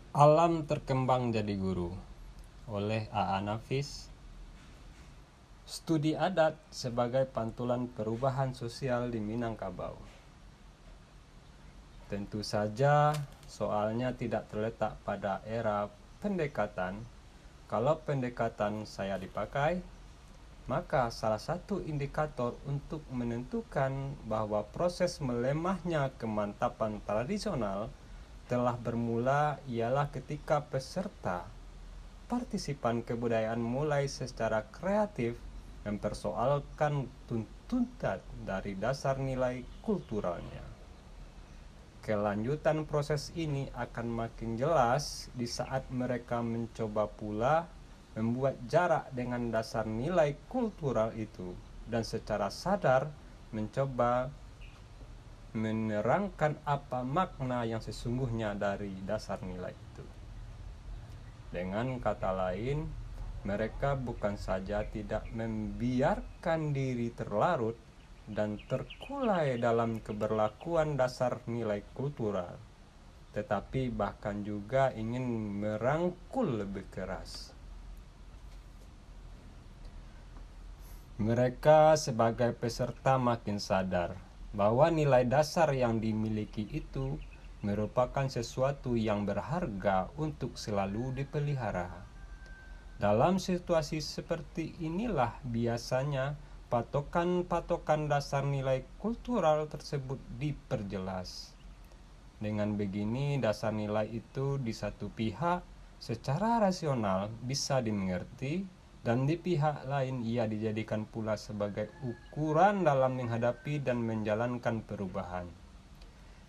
Alam Terkembang Jadi Guru oleh A.A. Nafis. Studi adat sebagai pantulan perubahan sosial di Minangkabau. Tentu saja soalnya tidak terletak pada era pendekatan. Kalau pendekatan saya dipakai, maka salah satu indikator untuk menentukan bahwa proses melemahnya kemantapan tradisional telah bermula ialah ketika peserta partisipan kebudayaan mulai secara kreatif mempersoalkan tuntutan dari dasar nilai kulturalnya. Kelanjutan proses ini akan makin jelas di saat mereka mencoba pula membuat jarak dengan dasar nilai kultural itu dan secara sadar mencoba menerangkan apa makna yang sesungguhnya dari dasar nilai itu. Dengan kata lain, mereka bukan saja tidak membiarkan diri terlarut dan terkulai dalam keberlakuan dasar nilai kultural, tetapi bahkan juga ingin merangkul lebih keras. Mereka sebagai peserta makin sadar bahwa nilai dasar yang dimiliki itu merupakan sesuatu yang berharga untuk selalu dipelihara. Dalam situasi seperti inilah biasanya patokan-patokan dasar nilai kultural tersebut diperjelas. Dengan begini, dasar nilai itu di satu pihak secara rasional bisa dimengerti, dan di pihak lain ia dijadikan pula sebagai ukuran dalam menghadapi dan menjalankan perubahan.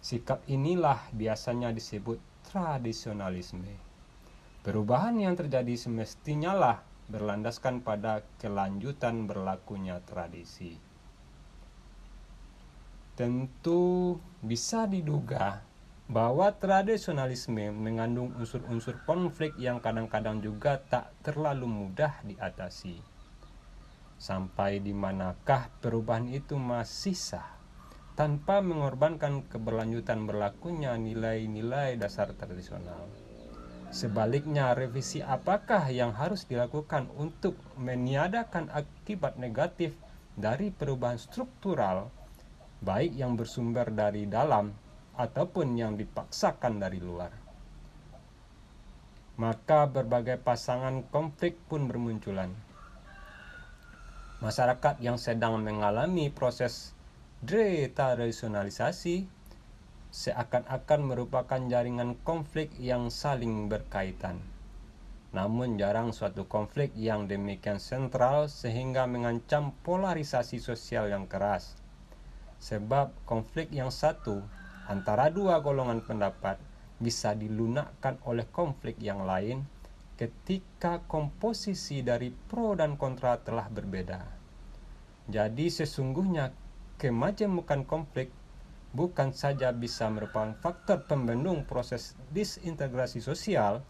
Sikap inilah biasanya disebut tradisionalisme. Perubahan yang terjadi semestinya lah berlandaskan pada kelanjutan berlakunya tradisi. Tentu bisa diduga bahwa tradisionalisme mengandung unsur-unsur konflik yang kadang-kadang juga tak terlalu mudah diatasi. Sampai di manakah perubahan itu masih sah tanpa mengorbankan keberlanjutan berlakunya nilai-nilai dasar tradisional? Sebaliknya, revisi apakah yang harus dilakukan untuk meniadakan akibat negatif dari perubahan struktural, baik yang bersumber dari dalam ataupun yang dipaksakan dari luar? Maka berbagai pasangan konflik pun bermunculan. Masyarakat yang sedang mengalami proses detradisionalisasi seakan-akan merupakan jaringan konflik yang saling berkaitan. Namun jarang suatu konflik yang demikian sentral sehingga mengancam polarisasi sosial yang keras. Sebab konflik yang satu antara dua golongan pendapat bisa dilunakkan oleh konflik yang lain ketika komposisi dari pro dan kontra telah berbeda. Jadi sesungguhnya kemajemukan konflik bukan saja bisa merupakan faktor pembendung proses disintegrasi sosial,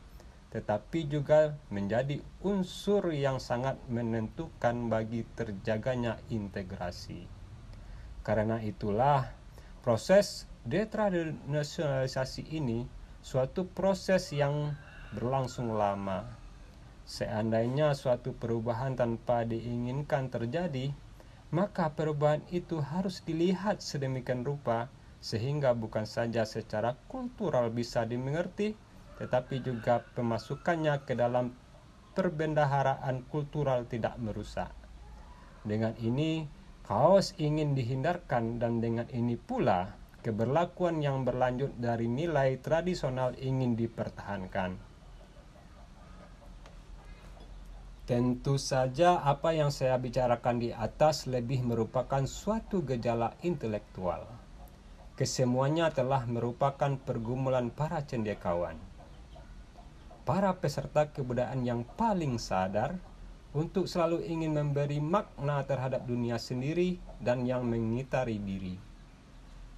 tetapi juga menjadi unsur yang sangat menentukan bagi terjaganya integrasi. Karena itulah proses detradisionalisasi ini suatu proses yang berlangsung lama. Seandainya suatu perubahan tanpa diinginkan terjadi, maka perubahan itu harus dilihat sedemikian rupa sehingga bukan saja secara kultural bisa dimengerti, tetapi juga pemasukannya ke dalam perbendaharaan kultural tidak merusak. Dengan ini, kaos ingin dihindarkan, dan dengan ini pula keberlakuan yang berlanjut dari nilai tradisional ingin dipertahankan. Tentu saja apa yang saya bicarakan di atas lebih merupakan suatu gejala intelektual. Kesemuanya telah merupakan pergumulan para cendekiawan, para peserta kebudayaan yang paling sadar untuk selalu ingin memberi makna terhadap dunia sendiri dan yang mengitari diri.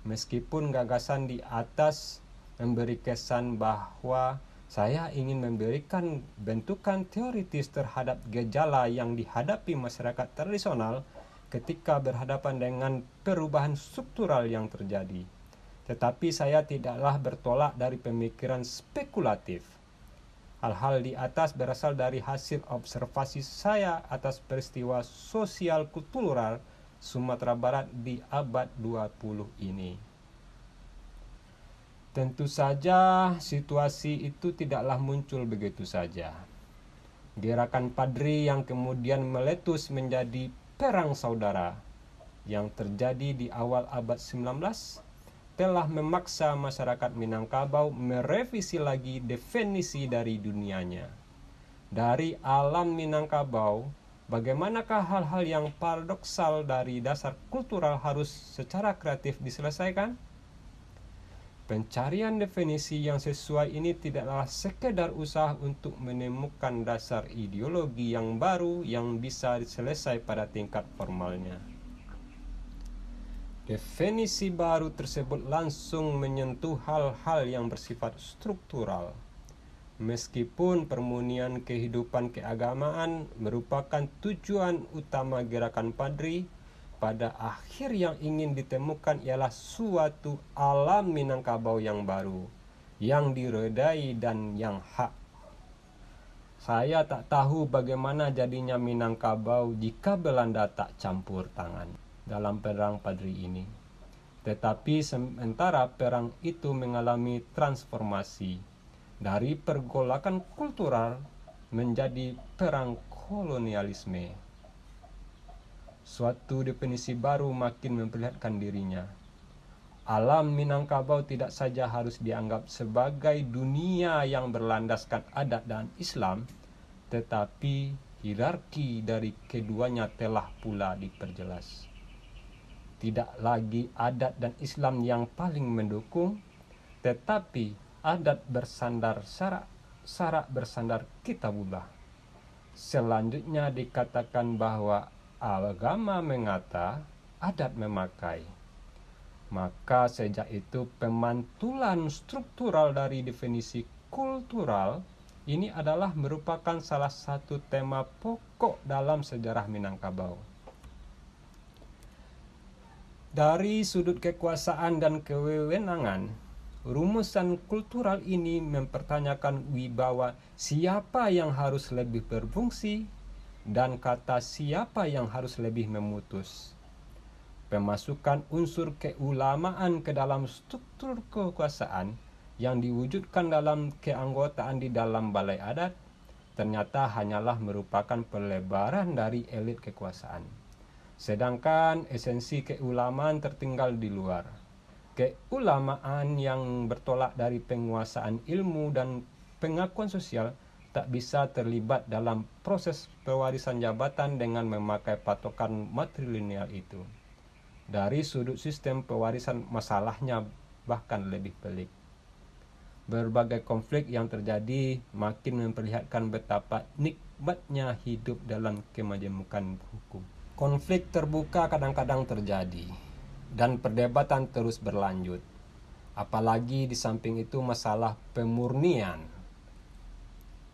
Meskipun gagasan di atas memberi kesan bahwa saya ingin memberikan bentukan teoritis terhadap gejala yang dihadapi masyarakat tradisional ketika berhadapan dengan perubahan struktural yang terjadi. Tetapi saya tidaklah bertolak dari pemikiran spekulatif Hal-hal di atas berasal dari hasil observasi saya atas peristiwa sosial kultural Sumatera Barat di abad 20 ini. Tentu saja situasi itu tidaklah muncul begitu saja. Gerakan Padri yang kemudian meletus menjadi perang saudara yang terjadi di awal abad 19 telah memaksa masyarakat Minangkabau merevisi lagi definisi dari dunianya. Dari alam Minangkabau, bagaimanakah hal-hal yang paradoksal dari dasar kultural harus secara kreatif diselesaikan? Pencarian definisi yang sesuai ini tidaklah sekedar usaha untuk menemukan dasar ideologi yang baru yang bisa selesai pada tingkat formalnya. Definisi baru tersebut langsung menyentuh hal-hal yang bersifat struktural. Meskipun permunian kehidupan keagamaan merupakan tujuan utama gerakan Padri, pada akhir yang ingin ditemukan ialah suatu alam Minangkabau yang baru, yang diredai dan yang hak. Saya tak tahu bagaimana jadinya Minangkabau jika Belanda tak campur tangan dalam perang Padri ini. Tetapi sementara perang itu mengalami transformasi dari pergolakan kultural menjadi perang kolonialisme. Suatu definisi baru makin memperlihatkan dirinya. Alam Minangkabau tidak saja harus dianggap sebagai dunia yang berlandaskan adat dan Islam, tetapi hierarki dari keduanya telah pula diperjelas. Tidak lagi adat dan Islam yang paling mendukung, tetapi adat bersandar syarak bersandar kitabullah. Selanjutnya dikatakan bahwa agama mengata, adat memakai. Maka sejak itu pemantulan struktural dari definisi kultural ini adalah merupakan salah satu tema pokok dalam sejarah Minangkabau. Dari sudut kekuasaan dan kewenangan, rumusan kultural ini mempertanyakan wibawa siapa yang harus lebih berfungsi dan kata siapa yang harus lebih memutus. Pemasukan unsur keulamaan ke dalam struktur kekuasaan yang diwujudkan dalam keanggotaan di dalam balai adat ternyata hanyalah merupakan pelebaran dari elit kekuasaan. Sedangkan esensi keulamaan tertinggal di luar. Keulamaan yang bertolak dari penguasaan ilmu dan pengakuan sosial tak bisa terlibat dalam proses pewarisan jabatan dengan memakai patokan matrilineal itu. Dari sudut sistem pewarisan masalahnya bahkan lebih pelik. Berbagai konflik yang terjadi makin memperlihatkan betapa nikmatnya hidup dalam kemajemukan hukum. Konflik terbuka kadang-kadang terjadi dan perdebatan terus berlanjut. Apalagi di samping itu masalah pemurnian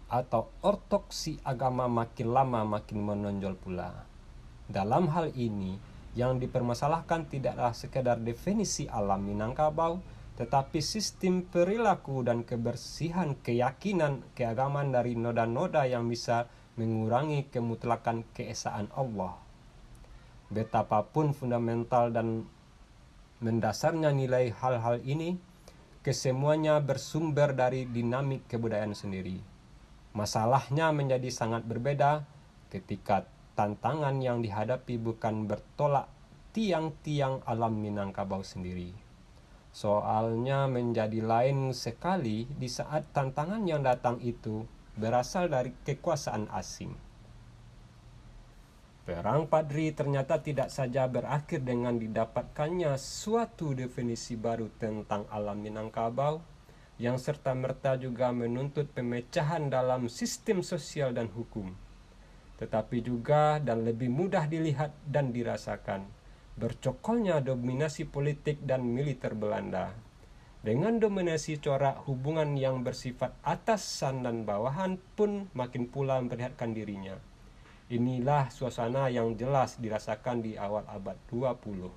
atau ortodoksi agama makin lama makin menonjol pula. Dalam hal ini yang dipermasalahkan tidaklah sekedar definisi alam Minangkabau, tetapi sistem perilaku dan kebersihan keyakinan keagamaan dari noda-noda yang bisa mengurangi kemutlakan keesaan Allah. Betapapun fundamental dan mendasarnya nilai hal-hal ini, kesemuanya bersumber dari dinamik kebudayaan sendiri. Masalahnya menjadi sangat berbeda ketika tantangan yang dihadapi bukan bertolak tiang-tiang alam Minangkabau sendiri. Soalnya menjadi lain sekali di saat tantangan yang datang itu berasal dari kekuasaan asing. Perang Padri ternyata tidak saja berakhir dengan didapatkannya suatu definisi baru tentang alam Minangkabau, yang serta-merta juga menuntut pemecahan dalam sistem sosial dan hukum. Tetapi juga dan lebih mudah dilihat dan dirasakan, bercokolnya dominasi politik dan militer Belanda. Dengan dominasi corak hubungan yang bersifat atasan dan bawahan pun makin pula memperlihatkan dirinya. Inilah suasana yang jelas dirasakan di awal abad 20.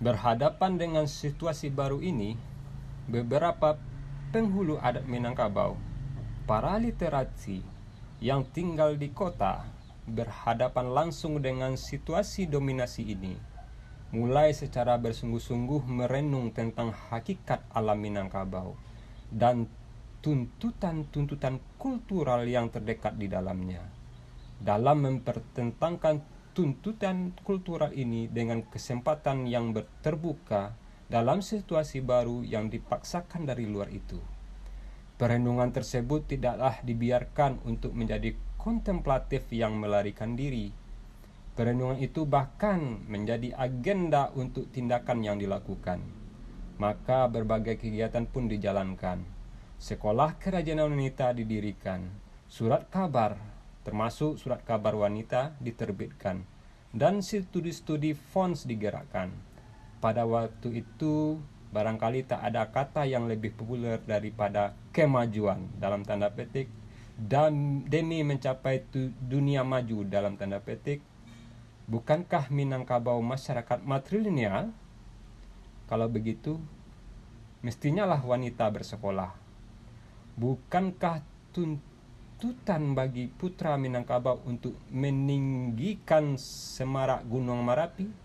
Berhadapan dengan situasi baru ini, beberapa penghulu adat Minangkabau Para literasi yang tinggal di kota berhadapan langsung dengan situasi dominasi ini, mulai secara bersungguh-sungguh merenung tentang hakikat alam Minangkabau dan tuntutan-tuntutan kultural yang terdekat di dalamnya. Dalam mempertentangkan tuntutan kultural ini dengan kesempatan yang terbuka dalam situasi baru yang dipaksakan dari luar itu. Perenungan tersebut tidaklah dibiarkan untuk menjadi kontemplatif yang melarikan diri. Perenungan itu bahkan menjadi agenda untuk tindakan yang dilakukan. Maka berbagai kegiatan pun dijalankan. Sekolah Kerajinan Wanita didirikan. Surat kabar, termasuk surat kabar wanita, diterbitkan. Dan studi-studi fonds digerakkan. Pada waktu itu barangkali tak ada kata yang lebih populer daripada kemajuan dalam tanda petik, dan demi mencapai dunia maju dalam tanda petik. Bukankah Minangkabau masyarakat matrilineal? Kalau begitu, mestinya lah wanita bersekolah. Bukankah tuntutan bagi putra Minangkabau untuk meninggikan semarak Gunung Merapi?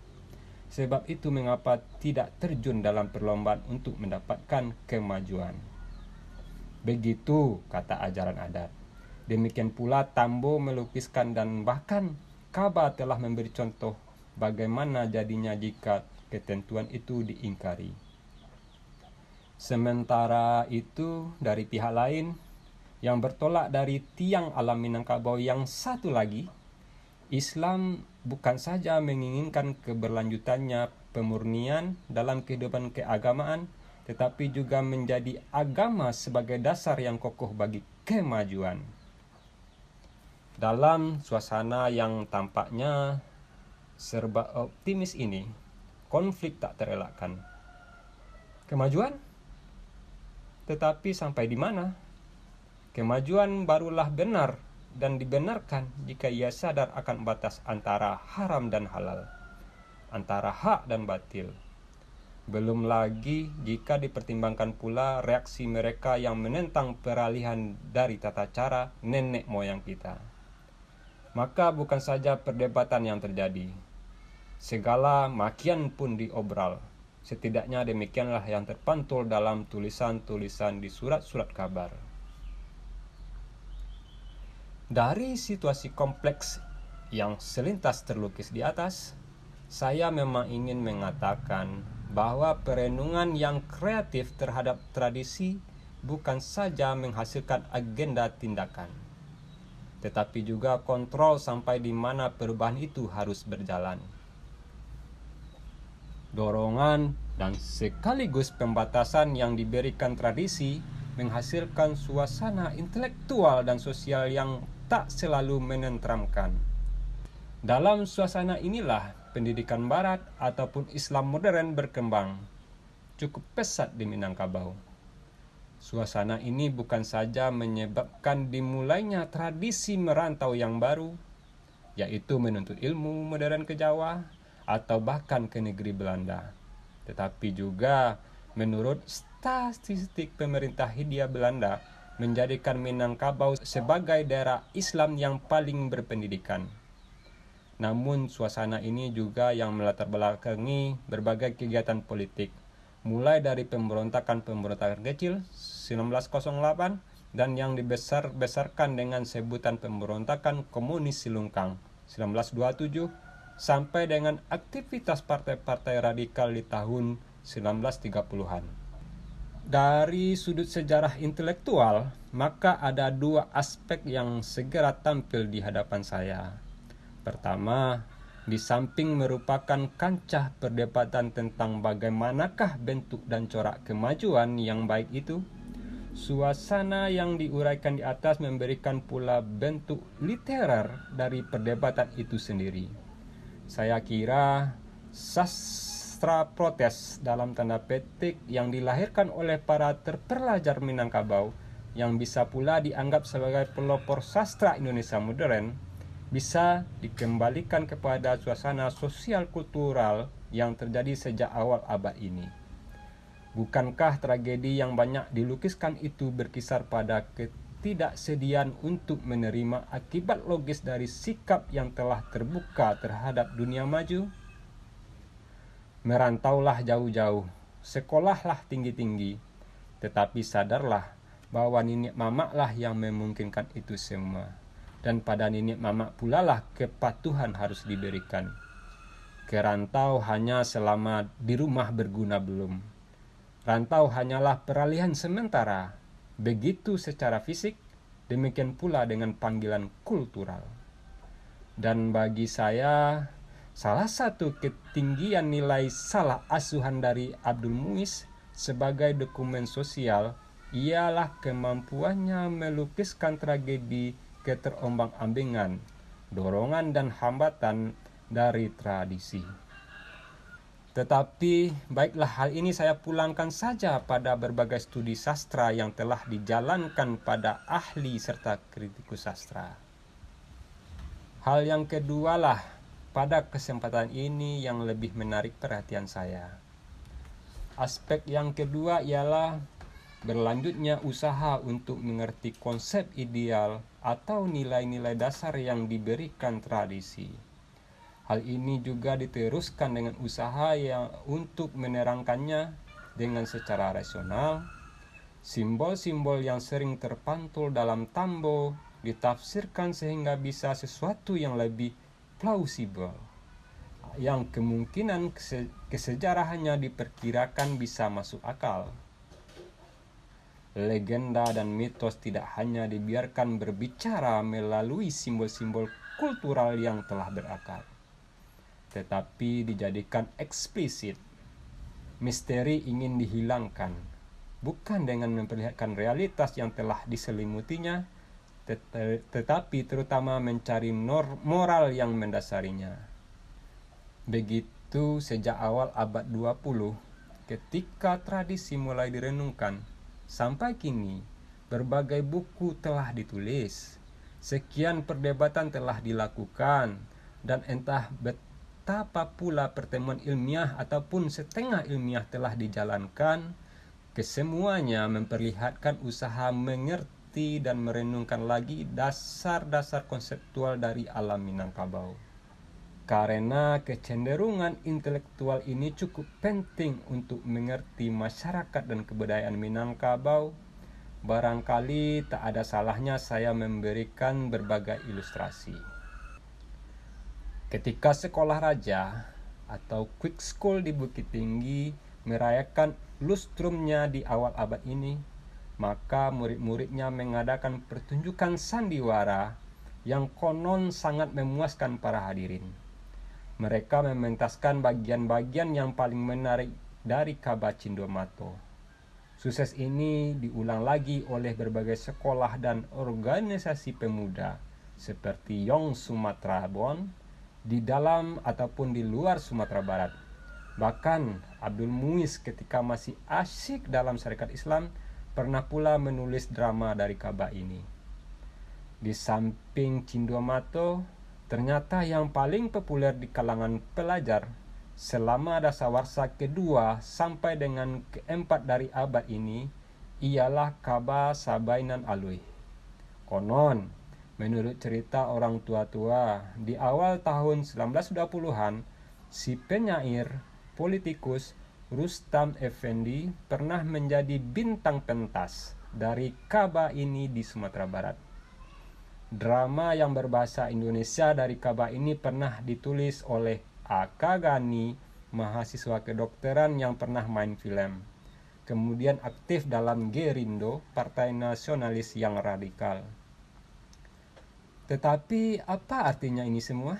Sebab itu mengapa tidak terjun dalam perlombaan untuk mendapatkan kemajuan? Begitu kata ajaran adat. Demikian pula Tambo melukiskan dan bahkan Kaba telah memberi contoh bagaimana jadinya jika ketentuan itu diingkari. Sementara itu dari pihak lain yang bertolak dari tiang alam Minangkabau yang satu lagi, Islam bukan saja menginginkan keberlanjutannya pemurnian dalam kehidupan keagamaan, tetapi juga menjadi agama sebagai dasar yang kokoh bagi kemajuan. Dalam suasana yang tampaknya serba optimis ini, konflik tak terelakkan. Kemajuan? Tetapi sampai di mana? Kemajuan barulah benar dan dibenarkan jika ia sadar akan batas antara haram dan halal, antara hak dan batil. Belum lagi jika dipertimbangkan pula reaksi mereka yang menentang peralihan dari tata cara nenek moyang kita. Maka bukan saja perdebatan yang terjadi, segala makian pun diobral. Setidaknya demikianlah yang terpantul dalam tulisan-tulisan di surat-surat kabar. Dari situasi kompleks yang selintas terlukis di atas, saya memang ingin mengatakan bahwa perenungan yang kreatif terhadap tradisi bukan saja menghasilkan agenda tindakan, tetapi juga kontrol sampai di mana perubahan itu harus berjalan. Dorongan dan sekaligus pembatasan yang diberikan tradisi menghasilkan suasana intelektual dan sosial yang tak selalu menenteramkan. Dalam suasana inilah pendidikan barat ataupun Islam modern berkembang cukup pesat di Minangkabau. Suasana ini bukan saja menyebabkan dimulainya tradisi merantau yang baru, yaitu menuntut ilmu modern ke Jawa atau bahkan ke negeri Belanda, tetapi juga menurut statistik pemerintah Hindia Belanda menjadikan Minangkabau sebagai daerah Islam yang paling berpendidikan. Namun suasana ini juga yang melatar belakangi berbagai kegiatan politik, mulai dari pemberontakan kecil 1908 dan yang dibesar-besarkan dengan sebutan pemberontakan komunis Silungkang 1927 sampai dengan aktivitas partai-partai radikal di tahun 1930-an. Dari sudut sejarah intelektual, maka ada dua aspek yang segera tampil di hadapan saya. Pertama, di samping merupakan kancah perdebatan tentang bagaimanakah bentuk dan corak kemajuan yang baik itu, suasana yang diuraikan di atas memberikan pula bentuk literer dari perdebatan itu sendiri. Saya kira sastra protes dalam tanda petik yang dilahirkan oleh para terpelajar Minangkabau yang bisa pula dianggap sebagai pelopor sastra Indonesia modern bisa dikembalikan kepada suasana sosial kultural yang terjadi sejak awal abad ini. Bukankah tragedi yang banyak dilukiskan itu berkisar pada ketidaksediaan untuk menerima akibat logis dari sikap yang telah terbuka terhadap dunia maju? Merantaulah jauh-jauh, sekolahlah tinggi-tinggi, tetapi sadarlah bahwa nenek mamaklah yang memungkinkan itu semua, dan pada nenek mamak pula lah kepatuhan harus diberikan. Kerantau hanya selama di rumah berguna belum. Rantau hanyalah peralihan sementara, begitu secara fisik, demikian pula dengan panggilan kultural. Dan bagi saya, salah satu ketinggian nilai salah asuhan dari Abdul Muiz sebagai dokumen sosial ialah kemampuannya melukiskan tragedi keterombang-ambingan, dorongan dan hambatan dari tradisi. Tetapi baiklah, hal ini saya pulangkan saja pada berbagai studi sastra yang telah dijalankan pada ahli serta kritikus sastra. Hal yang kedua lah pada kesempatan ini yang lebih menarik perhatian saya. Aspek yang kedua ialah berlanjutnya usaha untuk mengerti konsep ideal atau nilai-nilai dasar yang diberikan tradisi. Hal ini juga diteruskan dengan usaha yang untuk menerangkannya dengan secara rasional. Simbol-simbol yang sering terpantul dalam tambo ditafsirkan sehingga bisa sesuatu yang lebih plausibel, yang kemungkinan kesejarahannya diperkirakan bisa masuk akal. Legenda dan mitos tidak hanya dibiarkan berbicara melalui simbol-simbol kultural yang telah berakar, tetapi dijadikan eksplisit. Misteri ingin dihilangkan, bukan dengan memperlihatkan realitas yang telah diselimutinya, tetapi terutama mencari moral yang mendasarinya. Begitu sejak awal abad 20, ketika tradisi mulai direnungkan, sampai kini berbagai buku telah ditulis, sekian perdebatan telah dilakukan, dan entah betapa pula pertemuan ilmiah ataupun setengah ilmiah telah dijalankan, kesemuanya memperlihatkan usaha mengerti dan merenungkan lagi dasar-dasar konseptual dari alam Minangkabau. Karena kecenderungan intelektual ini cukup penting untuk mengerti masyarakat dan kebudayaan Minangkabau, barangkali tak ada salahnya saya memberikan berbagai ilustrasi. Ketika sekolah raja atau quick school di Bukit Tinggi merayakan lustrumnya di awal abad ini, maka murid-muridnya mengadakan pertunjukan sandiwara yang konon sangat memuaskan para hadirin. Mereka mementaskan bagian-bagian yang paling menarik dari Kaba Cindomato. Sukses ini diulang lagi oleh berbagai sekolah dan organisasi pemuda seperti Yong Sumatera Bon, di dalam ataupun di luar Sumatera Barat. Bahkan Abdul Muiz ketika masih asyik dalam syarikat Islam pernah pula menulis drama dari Kaba ini. Di samping Cindomato, ternyata yang paling populer di kalangan pelajar selama dasawarsa kedua sampai dengan keempat dari abad ini ialah Kaba Sabainan Alui. Konon, menurut cerita orang tua-tua, di awal tahun 1920-an, si penyair, politikus Rustam Effendi pernah menjadi bintang pentas dari Kaba ini di Sumatera Barat. Drama yang berbahasa Indonesia dari Kaba ini pernah ditulis oleh A.K. Gani, mahasiswa kedokteran yang pernah main film. Kemudian aktif dalam Gerindo, partai nasionalis yang radikal. Tetapi apa artinya ini semua?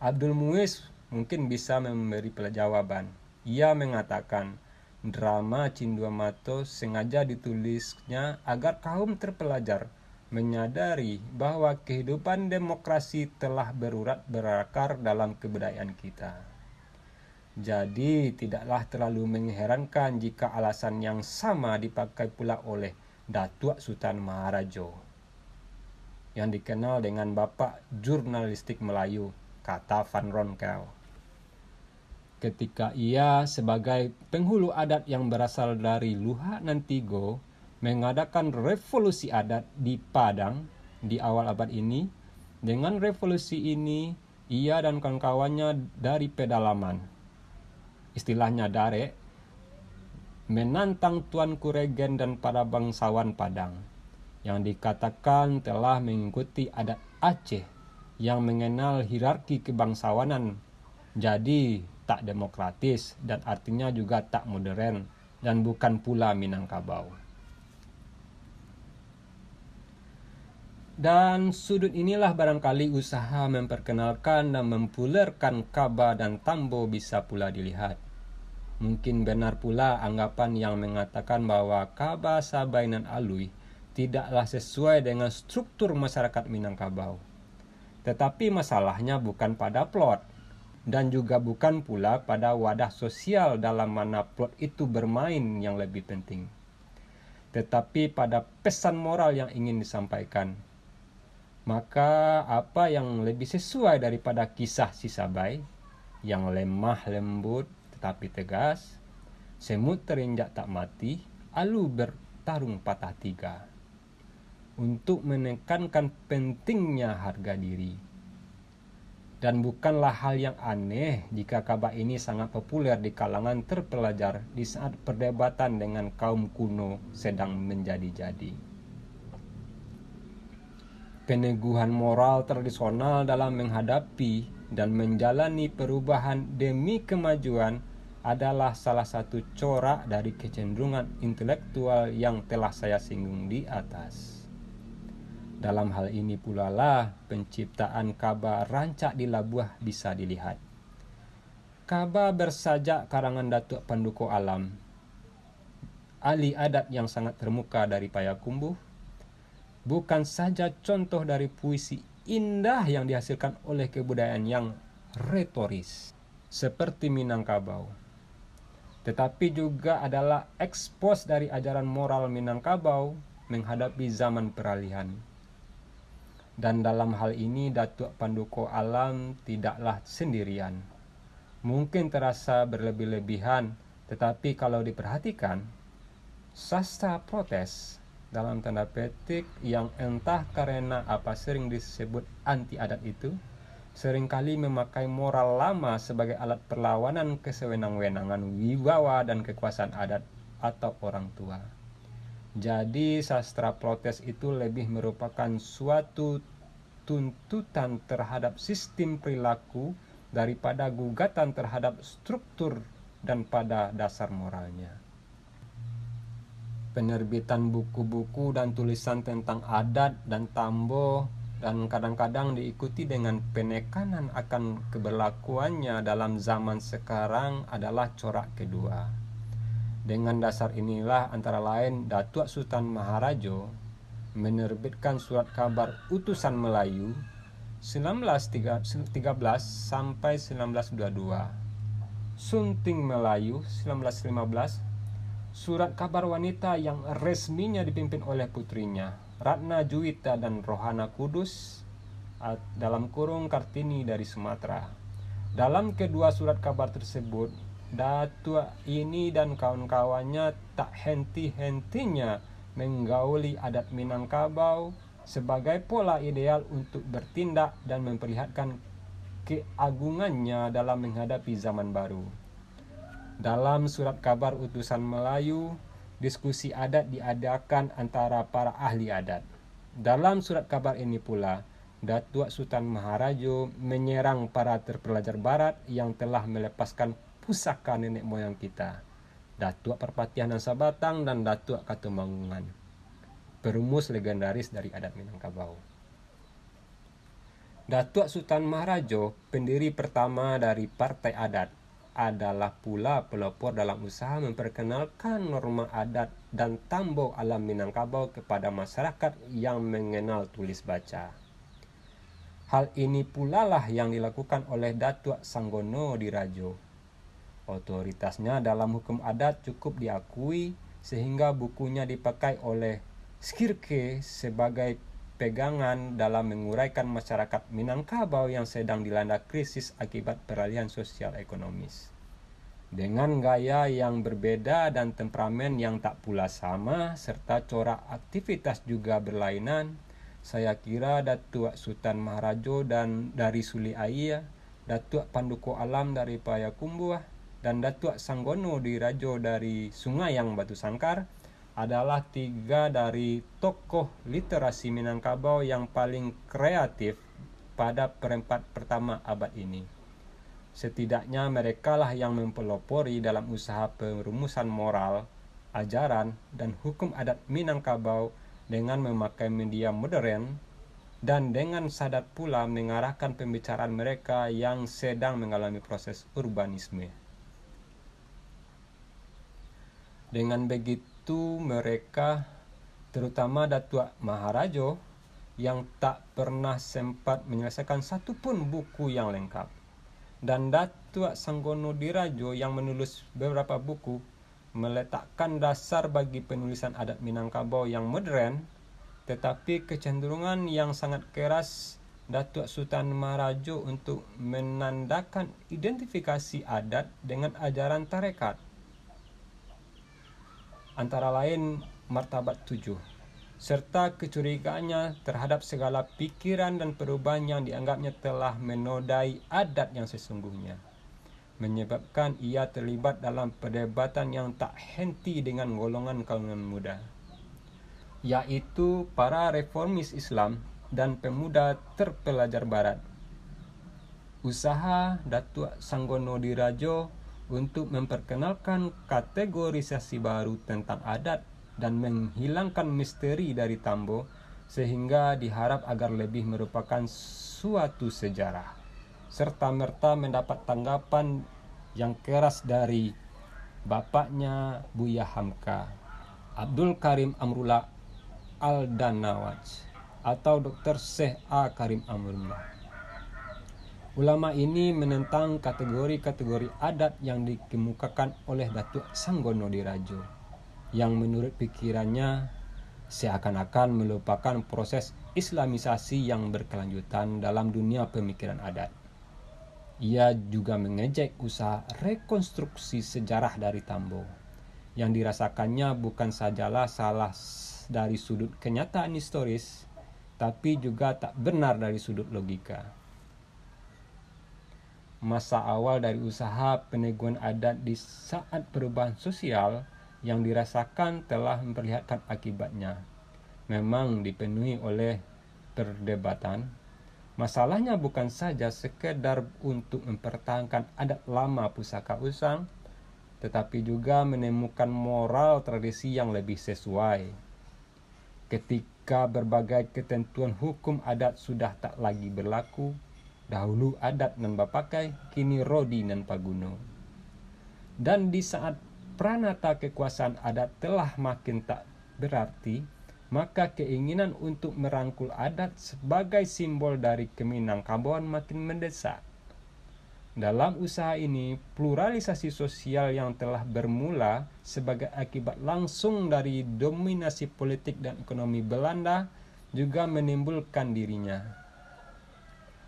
Abdul Muiz mungkin bisa memberi jawaban. Ia mengatakan, drama Cindomato sengaja ditulisnya agar kaum terpelajar menyadari bahwa kehidupan demokrasi telah berurat berakar dalam kebudayaan kita. Jadi tidaklah terlalu mengherankan jika alasan yang sama dipakai pula oleh Datuk Sultan Maharajo, yang dikenal dengan Bapak Jurnalistik Melayu, kata Van Ronkel. Ketika ia sebagai penghulu adat yang berasal dari Luhak Nantigo mengadakan revolusi adat di Padang di awal abad ini. Dengan revolusi ini, ia dan kawan-kawannya dari pedalaman, istilahnya Darek, menantang Tuanku Regen dan para bangsawan Padang, yang dikatakan telah mengikuti adat Aceh yang mengenal hierarki kebangsawanan, jadi tak demokratis dan artinya juga tak modern dan bukan pula Minangkabau. Dan sudut inilah barangkali usaha memperkenalkan dan mempopulerkan Kaba dan Tambo bisa pula dilihat. Mungkin benar pula anggapan yang mengatakan bahwa Kaba, Sabai, dan Alui tidaklah sesuai dengan struktur masyarakat Minangkabau. Tetapi masalahnya bukan pada plot, dan juga bukan pula pada wadah sosial dalam mana plot itu bermain yang lebih penting, tetapi pada pesan moral yang ingin disampaikan. Maka apa yang lebih sesuai daripada kisah si Sabai yang lemah lembut tetapi tegas, semut terinjak tak mati, Alu bertarung patah tiga, untuk menekankan pentingnya harga diri. Dan bukanlah hal yang aneh jika Kaba ini sangat populer di kalangan terpelajar di saat perdebatan dengan kaum kuno sedang menjadi-jadi. Peneguhan moral tradisional dalam menghadapi dan menjalani perubahan demi kemajuan adalah salah satu corak dari kecenderungan intelektual yang telah saya singgung di atas. Dalam hal ini pula lah penciptaan Kaba Rancak di Labuah bisa dilihat. Kaba bersajak karangan Datuk Panduko Alam, ahli adat yang sangat termuka dari Payakumbuh, bukan saja contoh dari puisi indah yang dihasilkan oleh kebudayaan yang retoris seperti Minangkabau, tetapi juga adalah ekspos dari ajaran moral Minangkabau menghadapi zaman peralihan. Dan dalam hal ini Datuk Panduko Alam tidaklah sendirian. Mungkin terasa berlebih-lebihan, tetapi kalau diperhatikan, sastra protes dalam tanda petik yang entah karena apa sering disebut anti adat itu, seringkali memakai moral lama sebagai alat perlawanan kesewenang-wenangan wibawa dan kekuasaan adat atau orang tua. Jadi sastra protes itu lebih merupakan suatu tuntutan terhadap sistem perilaku daripada gugatan terhadap struktur dan pada dasar moralnya. Penerbitan buku-buku dan tulisan tentang adat dan tambo dan kadang-kadang diikuti dengan penekanan akan keberlakuannya dalam zaman sekarang adalah corak kedua. Dengan dasar inilah antara lain Datuk Sultan Maharajo menerbitkan surat kabar utusan Melayu 1913 sampai 1922, Sunting Melayu 1915, surat kabar wanita yang resminya dipimpin oleh putrinya Ratna Juwita dan Rohana Kudus dalam kurung Kartini dari Sumatera. Dalam kedua surat kabar tersebut, Datuk ini dan kawan-kawannya tak henti-hentinya menggauli adat Minangkabau sebagai pola ideal untuk bertindak dan memperlihatkan keagungannya dalam menghadapi zaman baru. Dalam surat kabar utusan Melayu, diskusi adat diadakan antara para ahli adat. Dalam surat kabar ini pula, Datuk Sultan Maharajo menyerang para terpelajar barat yang telah melepaskan pusaka nenek moyang kita, Datuk Perpatian dan Sabatang dan Datuk Katumanggungan, perumus legendaris dari adat Minangkabau. Datuk Sultan Maharajo, pendiri pertama dari Partai Adat, adalah pula pelopor dalam usaha memperkenalkan norma adat dan tambo alam Minangkabau kepada masyarakat yang mengenal tulis baca. Hal ini pula lah yang dilakukan oleh Datuk Sanggono Dirajo. Otoritasnya dalam hukum adat cukup diakui sehingga bukunya dipakai oleh Skirke sebagai pegangan dalam menguraikan masyarakat Minangkabau yang sedang dilanda krisis akibat peralihan sosial ekonomis. Dengan gaya yang berbeda dan temperamen yang tak pula sama, serta corak aktivitas juga berlainan, saya kira Datuk Sultan Maharajo dan dari Suli Air, Datuk Panduko Alam dari Payakumbuh, dan Datuk Sanggono Dirajo dari Sungayang Batu Sangkar adalah 3 dari tokoh literasi Minangkabau yang paling kreatif pada perempat pertama abad ini. Setidaknya merekalah yang mempelopori dalam usaha perumusan moral, ajaran, dan hukum adat Minangkabau dengan memakai media modern dan dengan sadar pula mengarahkan pembicaraan mereka yang sedang mengalami proses urbanisme. Dengan begitu mereka, terutama Datuk Maharajo, yang tak pernah sempat menyelesaikan satu pun buku yang lengkap, dan Datuk Sanggono Dirajo yang menulis beberapa buku, meletakkan dasar bagi penulisan adat Minangkabau yang modern, tetapi kecenderungan yang sangat keras Datuk Sultan Maharajo untuk menandakan identifikasi adat dengan ajaran tarekat, antara lain Martabat 7, serta kecurigaannya terhadap segala pikiran dan perubahan yang dianggapnya telah menodai adat yang sesungguhnya, menyebabkan ia terlibat dalam perdebatan yang tak henti dengan golongan kalangan muda, yaitu para reformis Islam dan pemuda terpelajar Barat. Usaha Datuk Sanggono Dirajo untuk memperkenalkan kategorisasi baru tentang adat dan menghilangkan misteri dari Tambo sehingga diharap agar lebih merupakan suatu sejarah, serta merta mendapat tanggapan yang keras dari bapaknya Buya Hamka, Abdul Karim Amrullah Al-Danawaj, atau Dr. Syekh A. Karim Amrullah. Ulama ini menentang kategori-kategori adat yang dikemukakan oleh Datuk Sanggono Dirajo, yang menurut pikirannya seakan-akan melupakan proses Islamisasi yang berkelanjutan dalam dunia pemikiran adat. Ia juga mengejek usaha rekonstruksi sejarah dari Tambo, yang dirasakannya bukan sajalah salah dari sudut kenyataan historis, tapi juga tak benar dari sudut logika. Masa awal dari usaha peneguhan adat di saat perubahan sosial yang dirasakan telah memperlihatkan akibatnya. Memang dipenuhi oleh perdebatan. Masalahnya bukan saja sekedar untuk mempertahankan adat lama pusaka usang, tetapi juga menemukan moral tradisi yang lebih sesuai. Ketika berbagai ketentuan hukum adat sudah tak lagi berlaku, dahulu adat nan bapakai, kini rodi nan paguno. Dan di saat pranata kekuasaan adat telah makin tak berarti, maka keinginan untuk merangkul adat sebagai simbol dari Keminangkabauan makin mendesak. Dalam usaha ini, pluralisasi sosial yang telah bermula sebagai akibat langsung dari dominasi politik dan ekonomi Belanda juga menimbulkan dirinya.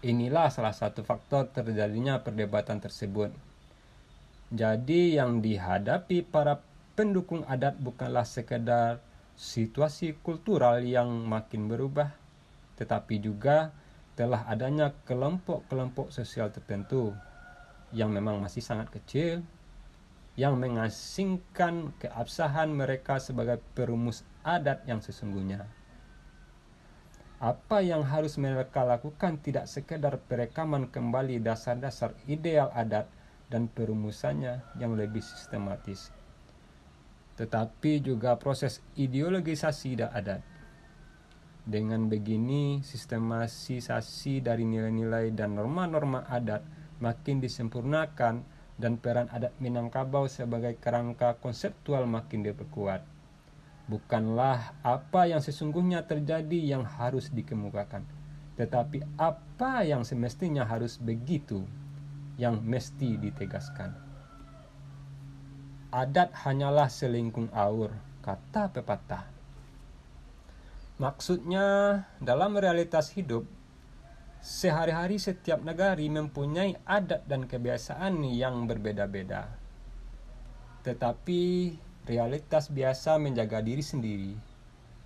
Inilah salah satu faktor terjadinya perdebatan tersebut. Jadi yang dihadapi para pendukung adat bukanlah sekedar situasi kultural yang makin berubah, tetapi juga telah adanya kelompok-kelompok sosial tertentu yang memang masih sangat kecil, yang mengasingkan keabsahan mereka sebagai perumus adat yang sesungguhnya. Apa yang harus mereka lakukan tidak sekedar perekaman kembali dasar-dasar ideal adat dan perumusannya yang lebih sistematis, tetapi juga proses ideologisasi adat. Dengan begini, sistematisasi dari nilai-nilai dan norma-norma adat makin disempurnakan dan peran adat Minangkabau sebagai kerangka konseptual makin diperkuat. Bukanlah apa yang sesungguhnya terjadi yang harus dikemukakan, tetapi apa yang semestinya harus begitu yang mesti ditegaskan. Adat hanyalah selingkung aur, kata pepatah. Maksudnya, dalam realitas hidup, sehari-hari setiap negari mempunyai adat dan kebiasaan yang berbeda-beda. Tetapi realitas biasa menjaga diri sendiri.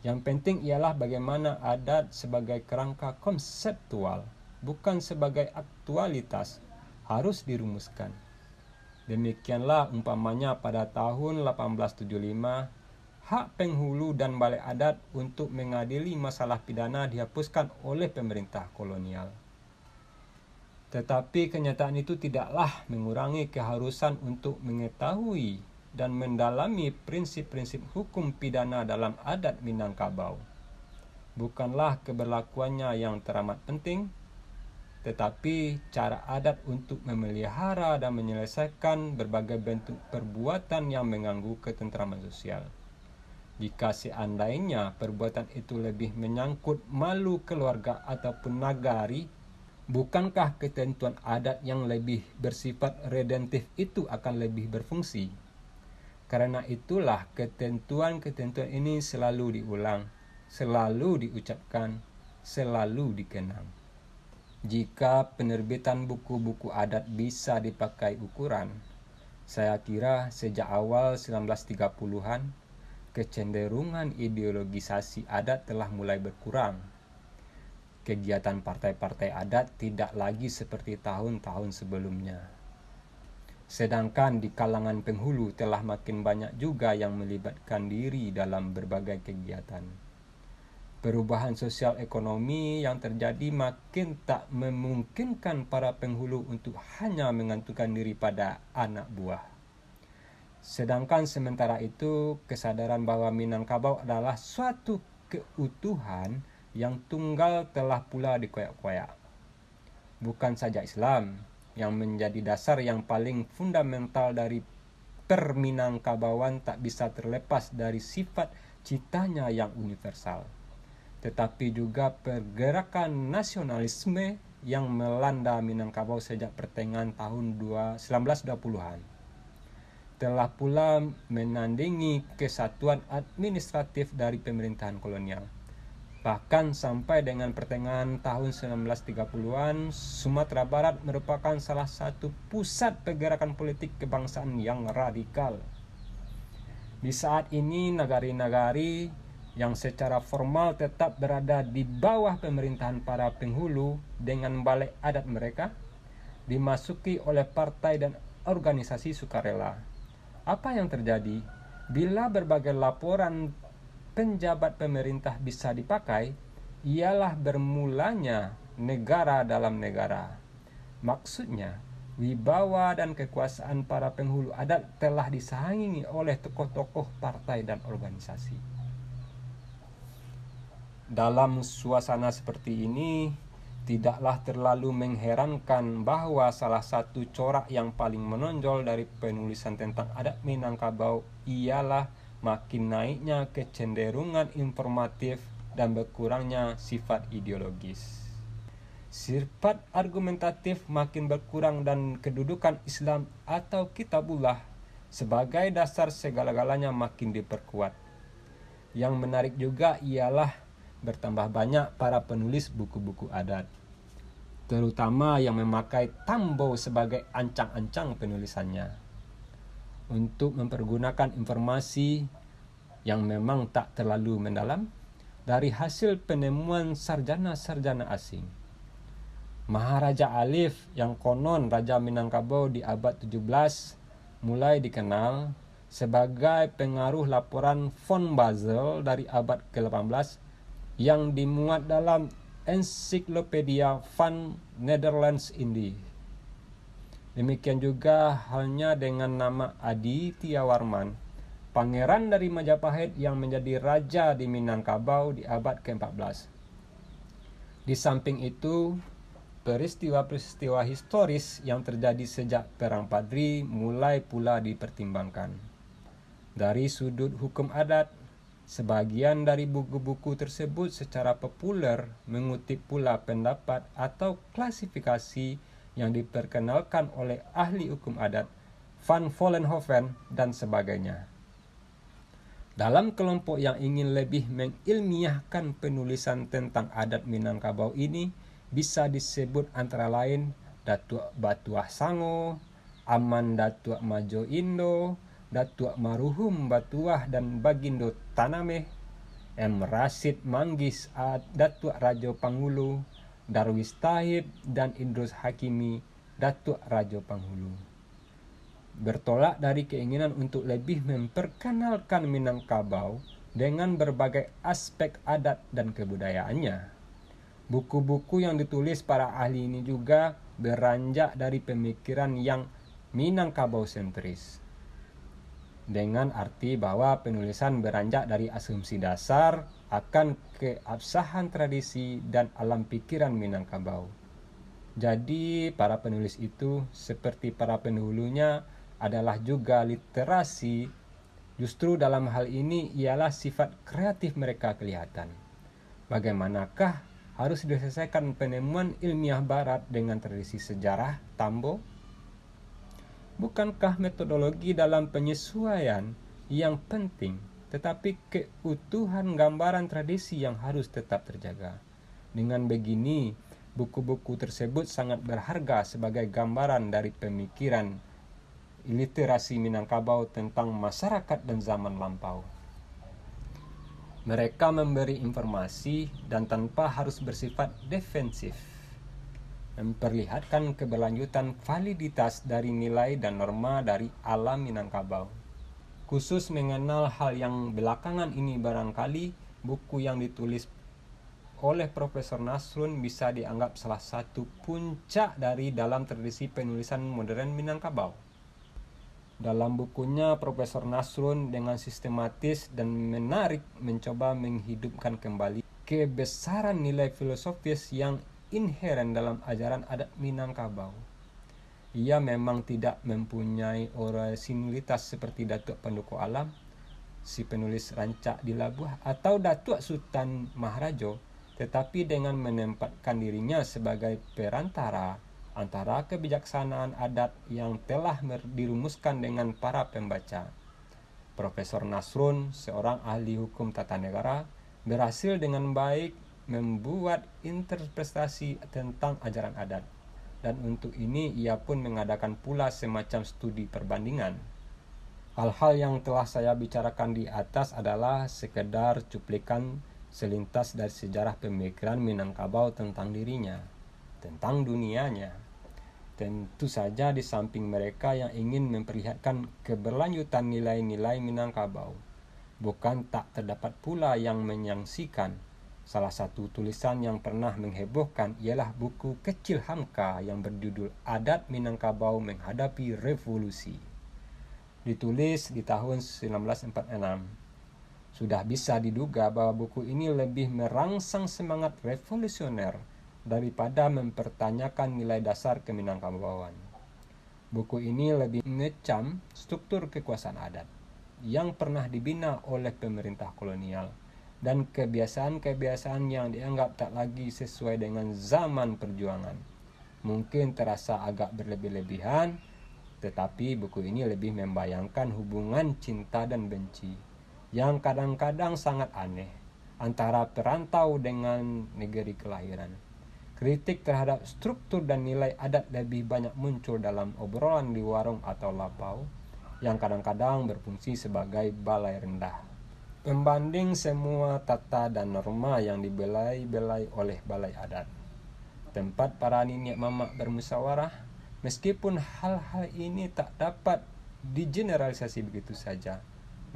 Yang penting ialah bagaimana adat sebagai kerangka konseptual, bukan sebagai aktualitas, harus dirumuskan. Demikianlah umpamanya pada tahun 1875, hak penghulu dan balai adat untuk mengadili masalah pidana dihapuskan oleh pemerintah kolonial. Tetapi kenyataan itu tidaklah mengurangi keharusan untuk mengetahui dan mendalami prinsip-prinsip hukum pidana dalam adat Minangkabau. Bukanlah keberlakuannya yang teramat penting, tetapi cara adat untuk memelihara dan menyelesaikan berbagai bentuk perbuatan yang mengganggu ketentraman sosial. Jika seandainya perbuatan itu lebih menyangkut malu keluarga ataupun nagari, bukankah ketentuan adat yang lebih bersifat redentif itu akan lebih berfungsi? Karena itulah ketentuan-ketentuan ini selalu diulang, selalu diucapkan, selalu dikenang. Jika penerbitan buku-buku adat bisa dipakai ukuran, saya kira sejak awal 1930-an, kecenderungan ideologisasi adat telah mulai berkurang. Kegiatan partai-partai adat tidak lagi seperti tahun-tahun sebelumnya. Sedangkan di kalangan penghulu telah makin banyak juga yang melibatkan diri dalam berbagai kegiatan. Perubahan sosial ekonomi yang terjadi makin tak memungkinkan para penghulu untuk hanya menggantungkan diri pada anak buah. Sedangkan sementara itu, kesadaran bahwa Minangkabau adalah suatu keutuhan yang tunggal telah pula dikoyak-koyak. Bukan saja Islam yang menjadi dasar yang paling fundamental dari Perminangkabauan tak bisa terlepas dari sifat citanya yang universal, tetapi juga pergerakan nasionalisme yang melanda Minangkabau sejak pertengahan tahun 1920-an. Telah pula menandingi kesatuan administratif dari pemerintahan kolonial. Bahkan sampai dengan pertengahan tahun 1930-an, Sumatera Barat merupakan salah satu pusat pergerakan politik kebangsaan yang radikal. Di saat ini, nagari-nagari yang secara formal tetap berada di bawah pemerintahan para penghulu dengan balai adat mereka, dimasuki oleh partai dan organisasi sukarela. Apa yang terjadi bila berbagai laporan penjabat pemerintah bisa dipakai? Ialah bermulanya negara dalam negara. Maksudnya, wibawa dan kekuasaan para penghulu adat telah disaingi oleh tokoh-tokoh partai dan organisasi. Dalam suasana seperti ini, tidaklah terlalu mengherankan bahwa salah satu corak yang paling menonjol dari penulisan tentang adat Minangkabau ialah makin naiknya kecenderungan informatif dan berkurangnya sifat ideologis. Sifat argumentatif makin berkurang dan kedudukan Islam atau Kitabullah sebagai dasar segala-galanya makin diperkuat. Yang menarik juga ialah bertambah banyak para penulis buku-buku adat, terutama yang memakai tambo sebagai ancang-ancang penulisannya, untuk mempergunakan informasi yang memang tak terlalu mendalam dari hasil penemuan sarjana-sarjana asing. Maharaja Alif yang konon Raja Minangkabau di abad 17 mulai dikenal sebagai pengaruh laporan von Basel dari abad ke-18 yang dimuat dalam Ensiklopedia van Nederlands-Indië. Demikian juga halnya dengan nama Aditya Warman, pangeran dari Majapahit yang menjadi raja di Minangkabau di abad ke-14. Di samping itu, peristiwa-peristiwa historis yang terjadi sejak Perang Padri mulai pula dipertimbangkan. Dari sudut hukum adat, sebagian dari buku-buku tersebut secara populer mengutip pula pendapat atau klasifikasi yang diperkenalkan oleh ahli hukum adat Van Vollenhoven dan sebagainya. Dalam kelompok yang ingin lebih mengilmiahkan penulisan tentang adat Minangkabau ini bisa disebut antara lain Datuk Batuah Sango, Aman Datuk Majo Indo, Datuk Maruhum Batuah dan Bagindo Tanameh, M. Rasid Manggis Datuk Rajo Panghulu, Darwis Tahib dan Idrus Hakimi Datuk Rajo Panghulu. Bertolak dari keinginan untuk lebih memperkenalkan Minangkabau dengan berbagai aspek adat dan kebudayaannya, buku-buku yang ditulis para ahli ini juga beranjak dari pemikiran yang Minangkabau sentris, dengan arti bahwa penulisan beranjak dari asumsi dasar akan keabsahan tradisi dan alam pikiran Minangkabau. Jadi para penulis itu seperti para pendahulunya adalah juga literasi. Justru dalam hal ini ialah sifat kreatif mereka kelihatan. Bagaimanakah harus diselesaikan penemuan ilmiah barat dengan tradisi sejarah Tambo? Bukankah metodologi dalam penyesuaian yang penting, tetapi keutuhan gambaran tradisi yang harus tetap terjaga? Dengan begini, buku-buku tersebut sangat berharga sebagai gambaran dari pemikiran literasi Minangkabau tentang masyarakat dan zaman lampau. Mereka memberi informasi dan tanpa harus bersifat defensif, memperlihatkan keberlanjutan validitas dari nilai dan norma dari alam Minangkabau. Khusus mengenal hal yang belakangan ini, barangkali buku yang ditulis oleh Profesor Nasrun bisa dianggap salah satu puncak dari dalam tradisi penulisan modern Minangkabau. Dalam bukunya, Profesor Nasrun dengan sistematis dan menarik mencoba menghidupkan kembali kebesaran nilai filosofis yang inheren dalam ajaran adat Minangkabau. Ia memang tidak mempunyai orisinilitas seperti Datuk Pendopo Alam, si penulis Rancak di Labuh, atau Datuk Sultan Maharajo, tetapi dengan menempatkan dirinya sebagai perantara antara kebijaksanaan adat yang telah dirumuskan dengan para pembaca. Profesor Nasrun, seorang ahli hukum tata negara, berhasil dengan baik membuat interpretasi tentang ajaran adat, dan untuk ini ia pun mengadakan pula semacam studi perbandingan. Hal-hal yang telah saya bicarakan di atas adalah sekedar cuplikan selintas dari sejarah pemikiran Minangkabau tentang dirinya, tentang dunianya. Tentu saja di samping mereka yang ingin memperlihatkan keberlanjutan nilai-nilai Minangkabau, bukan tak terdapat pula yang menyaksikan. Salah satu tulisan yang pernah menghebohkan ialah buku kecil Hamka yang berjudul Adat Minangkabau Menghadapi Revolusi. Ditulis di tahun 1946. Sudah bisa diduga bahwa buku ini lebih merangsang semangat revolusioner daripada mempertanyakan nilai dasar keminangkabauan. Buku ini lebih mengecam struktur kekuasaan adat yang pernah dibina oleh pemerintah kolonial dan kebiasaan-kebiasaan yang dianggap tak lagi sesuai dengan zaman perjuangan. Mungkin terasa agak berlebih-lebihan, tetapi buku ini lebih membayangkan hubungan cinta dan benci yang kadang-kadang sangat aneh antara perantau dengan negeri kelahiran. Kritik terhadap struktur dan nilai adat lebih banyak muncul dalam obrolan di warung atau lapau yang kadang-kadang berfungsi sebagai balai rendah, pembanding semua tata dan norma yang dibelai-belai oleh balai adat, tempat para nenek mamak bermusyawarah. Meskipun hal-hal ini tak dapat digeneralisasi begitu saja,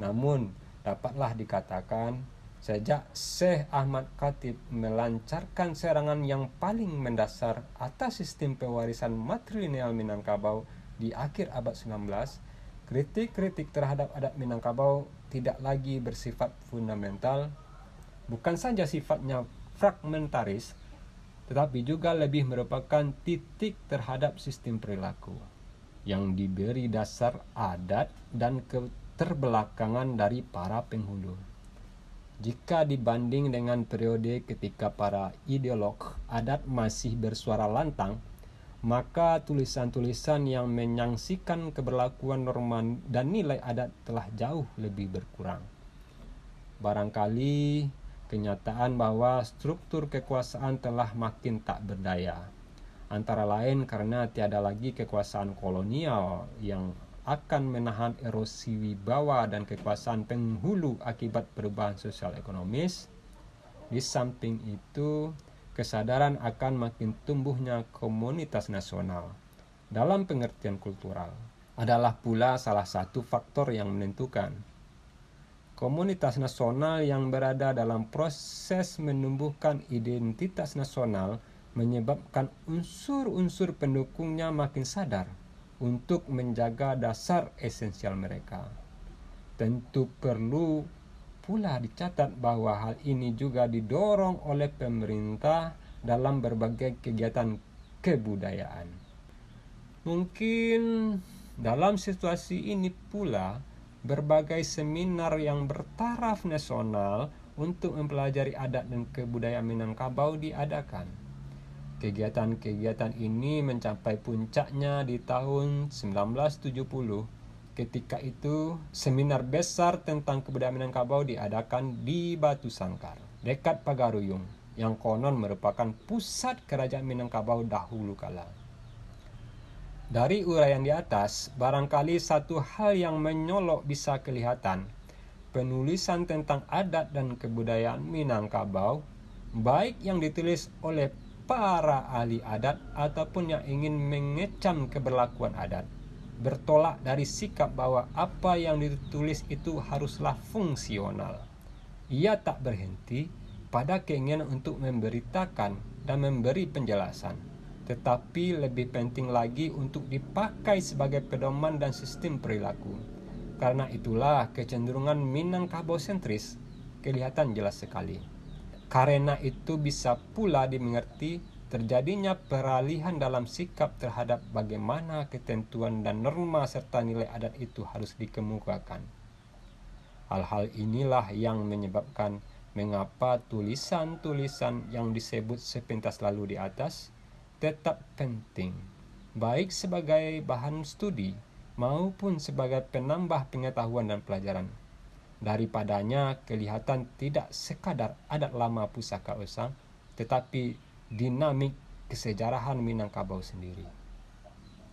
namun dapatlah dikatakan sejak Syekh Ahmad Khatib melancarkan serangan yang paling mendasar atas sistem pewarisan matrilineal Minangkabau di akhir abad 19, kritik-kritik terhadap adat Minangkabau tidak lagi bersifat fundamental, bukan saja sifatnya fragmentaris, tetapi juga lebih merupakan titik terhadap sistem perilaku yang diberi dasar adat dan keterbelakangan dari para penghulu. Jika dibanding dengan periode ketika para ideolog adat masih bersuara lantang, maka tulisan-tulisan yang menyaksikan keberlakuan norma dan nilai adat telah jauh lebih berkurang. Barangkali kenyataan bahwa struktur kekuasaan telah makin tak berdaya, antara lain karena tiada lagi kekuasaan kolonial yang akan menahan erosi wibawa dan kekuasaan penghulu akibat perubahan sosial ekonomis. Di samping itu, kesadaran akan makin tumbuhnya komunitas nasional dalam pengertian kultural adalah pula salah satu faktor yang menentukan. Komunitas nasional yang berada dalam proses menumbuhkan identitas nasional menyebabkan unsur-unsur pendukungnya makin sadar untuk menjaga dasar esensial mereka. Tentu perlu pula dicatat bahwa hal ini juga didorong oleh pemerintah dalam berbagai kegiatan kebudayaan. Mungkin dalam situasi ini pula berbagai seminar yang bertaraf nasional untuk mempelajari adat dan kebudayaan Minangkabau diadakan. Kegiatan-kegiatan ini mencapai puncaknya di tahun 1970. Ketika itu, seminar besar tentang kebudayaan Minangkabau diadakan di Batu Sangkar, dekat Pagaruyung, yang konon merupakan pusat kerajaan Minangkabau dahulu kala. Dari uraian di atas, barangkali satu hal yang menyolok bisa kelihatan. Penulisan tentang adat dan kebudayaan Minangkabau, baik yang ditulis oleh para ahli adat ataupun yang ingin mengecam keberlakuan adat, bertolak dari sikap bahwa apa yang ditulis itu haruslah fungsional. Ia tak berhenti pada keinginan untuk memberitakan dan memberi penjelasan, tetapi lebih penting lagi untuk dipakai sebagai pedoman dan sistem perilaku. Karena itulah kecenderungan Minangkabau sentris kelihatan jelas sekali. Karena itu bisa pula dimengerti terjadinya peralihan dalam sikap terhadap bagaimana ketentuan dan norma serta nilai adat itu harus dikemukakan. Hal-hal inilah yang menyebabkan mengapa tulisan-tulisan yang disebut sepintas lalu di atas tetap penting, baik sebagai bahan studi maupun sebagai penambah pengetahuan dan pelajaran. Daripadanya kelihatan tidak sekadar adat lama pusaka Osang, tetapi dinamik kesejarahan Minangkabau sendiri.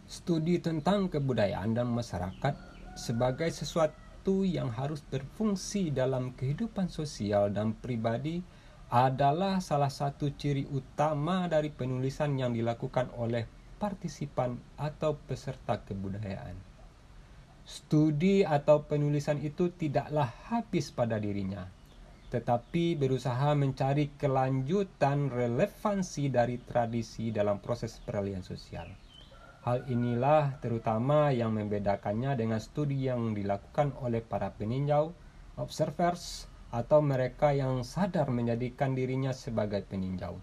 Studi tentang kebudayaan dan masyarakat sebagai sesuatu yang harus berfungsi dalam kehidupan sosial dan pribadi adalah salah satu ciri utama dari penulisan yang dilakukan oleh partisipan atau peserta kebudayaan. Studi atau penulisan itu tidaklah habis pada dirinya, tetapi berusaha mencari kelanjutan relevansi dari tradisi dalam proses peralihan sosial. Hal inilah terutama yang membedakannya dengan studi yang dilakukan oleh para peninjau, observers, atau mereka yang sadar menjadikan dirinya sebagai peninjau.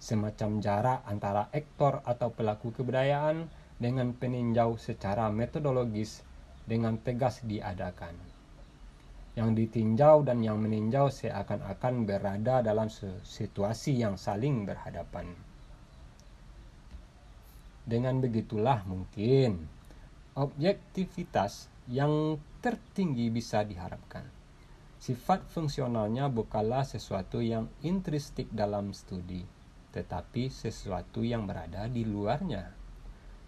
Semacam jarak antara aktor atau pelaku kebudayaan dengan peninjau secara metodologis dengan tegas diadakan. Yang ditinjau dan yang meninjau seakan-akan berada dalam situasi yang saling berhadapan. Dengan begitulah mungkin objektivitas yang tertinggi bisa diharapkan. Sifat fungsionalnya bukanlah sesuatu yang intrinsik dalam studi, tetapi sesuatu yang berada di luarnya.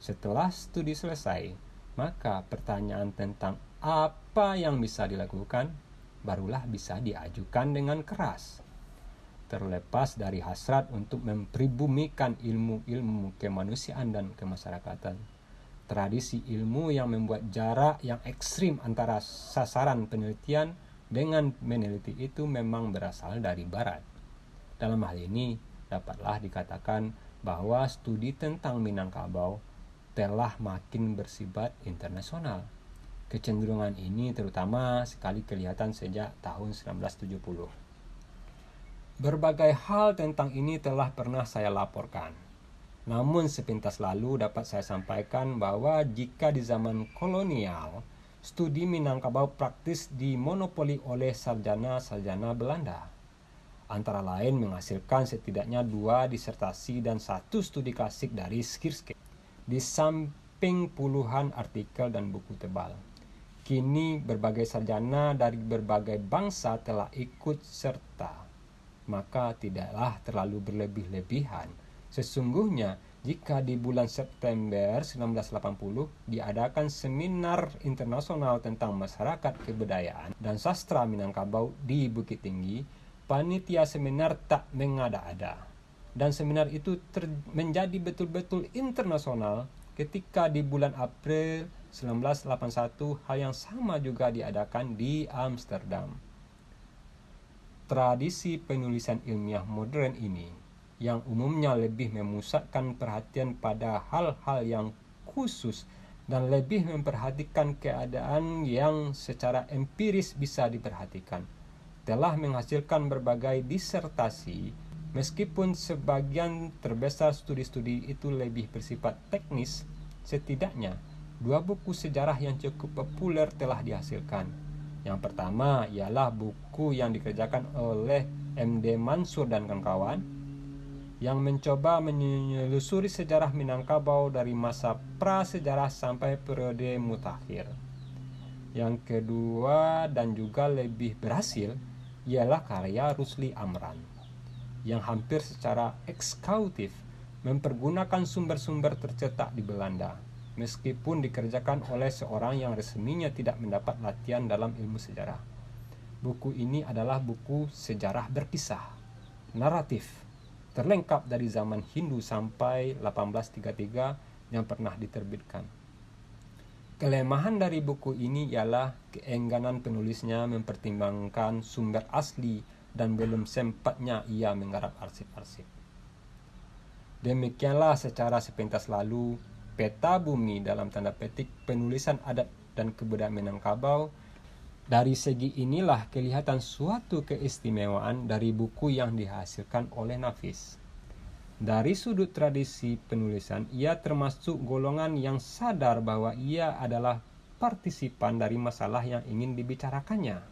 Setelah studi selesai, maka pertanyaan tentang apa yang bisa dilakukan barulah bisa diajukan dengan keras. Terlepas dari hasrat untuk mempribumikan ilmu-ilmu kemanusiaan dan kemasyarakatan, tradisi ilmu yang membuat jarak yang ekstrim antara sasaran penelitian dengan meneliti itu memang berasal dari barat. Dalam hal ini dapatlah dikatakan bahwa studi tentang Minangkabau telah makin bersifat internasional. Kecenderungan ini terutama sekali kelihatan sejak tahun 1970. Berbagai hal tentang ini telah pernah saya laporkan. Namun sepintas lalu dapat saya sampaikan bahwa jika di zaman kolonial, studi Minangkabau praktis dimonopoli oleh sarjana-sarjana Belanda. Antara lain menghasilkan setidaknya 2 disertasi dan 1 studi klasik dari Schriftke, di samping puluhan artikel dan buku tebal. Kini berbagai sarjana dari berbagai bangsa telah ikut serta. Maka tidaklah terlalu berlebih-lebihan Sesungguhnya, jika di bulan September 1980 diadakan seminar internasional tentang masyarakat kebudayaan dan sastra Minangkabau di Bukit Tinggi, panitia seminar tak mengada-ada. Dan seminar itu menjadi betul-betul internasional ketika di bulan April 1981 hal yang sama juga diadakan di Amsterdam. Tradisi penulisan ilmiah modern ini yang umumnya lebih memusatkan perhatian pada hal-hal yang khusus dan lebih memperhatikan keadaan yang secara empiris bisa diperhatikan, telah menghasilkan berbagai disertasi, meskipun sebagian terbesar studi-studi itu lebih bersifat teknis. Setidaknya 2 buku sejarah yang cukup populer telah dihasilkan. Yang pertama ialah buku yang dikerjakan oleh M.D. Mansur dan kawan-kawan, yang mencoba menyelusuri sejarah Minangkabau dari masa prasejarah sampai periode mutakhir. Yang kedua dan juga lebih berhasil ialah karya Rusli Amran, yang hampir secara eksklusif mempergunakan sumber-sumber tercetak di Belanda, meskipun dikerjakan oleh seorang yang resminya tidak mendapat latihan dalam ilmu sejarah. Buku ini adalah buku sejarah berkisah, naratif, terlengkap dari zaman Hindu sampai 1833 yang pernah diterbitkan. Kelemahan dari buku ini ialah keengganan penulisnya mempertimbangkan sumber asli dan belum sempatnya ia menggarap arsip-arsip. Demikianlah secara sepintas lalu peta bumi dalam tanda petik penulisan adat dan kebudayaan Minangkabau. Dari segi inilah kelihatan suatu keistimewaan dari buku yang dihasilkan oleh Nafis. Dari sudut tradisi penulisan, ia termasuk golongan yang sadar bahwa ia adalah partisipan dari masalah yang ingin dibicarakannya.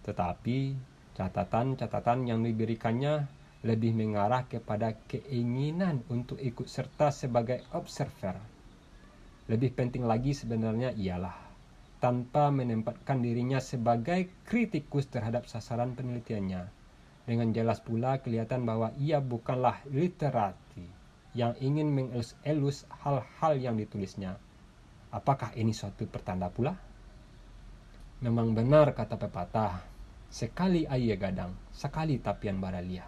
Tetapi catatan-catatan yang diberikannya lebih mengarah kepada keinginan untuk ikut serta sebagai observer. Lebih penting lagi sebenarnya ialah tanpa menempatkan dirinya sebagai kritikus terhadap sasaran penelitiannya. Dengan jelas pula kelihatan bahwa ia bukanlah literati yang ingin mengelus-elus hal-hal yang ditulisnya. Apakah ini suatu pertanda pula? Memang benar kata pepatah, sekali air gadang, sekali tapian baralia.